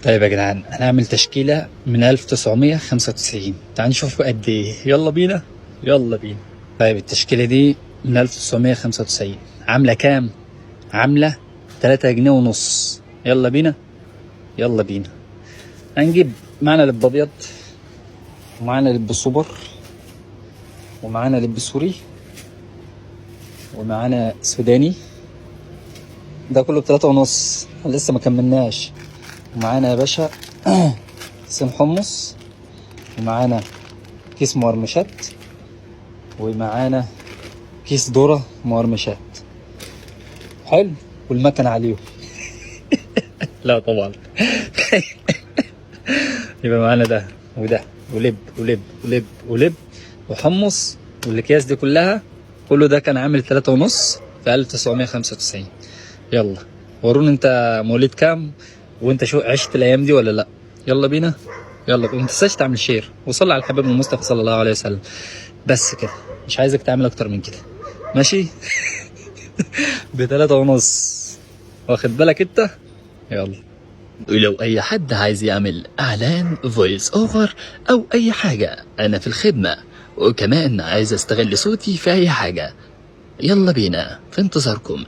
طيب يا جدعان، هنعمل تشكيلة من 1995. تعال نشوف قد ايه. يلا بينا يلا بينا. طيب التشكيلة دي من 1995 عاملة كام؟ عاملة 3 جنيه ونص. يلا بينا يلا بينا. هنجيب معانا لب ابيض، ومعانا لب سوبر، ومعانا لب سوري، ومعانا سوداني. ده كله ب3 ونص، لسه ما كملناش. ومعانا يا باشا كيسين حمص، ومعانا كيس مقرمشات، ومعانا كيس ذرة مقرمشات. حلو. والمكنة عليهم لا طبعا يبقى معانا ده وده ولب ولب ولب ولب وحمص، والاكياس دي كلها، كله ده كان عامل 3 ونص في 1995. يلا وروني انت مواليد كام، وانت شو عشت الايام دي ولا لا. يلا بينا يلا بينا. متنساش تعمل شير وصلي على الحبيب المصطفى صلى الله عليه وسلم. بس كده، مش عايزك تعمل اكتر من كده، ماشي؟ ب3 ونص، واخد بالك انت؟ يلا. ولو اي حد عايز يعمل اعلان فويس اوفر او اي حاجة، انا في الخدمة. وكمان عايز استغل صوتي في اي حاجة، يلا بينا في انتظاركم.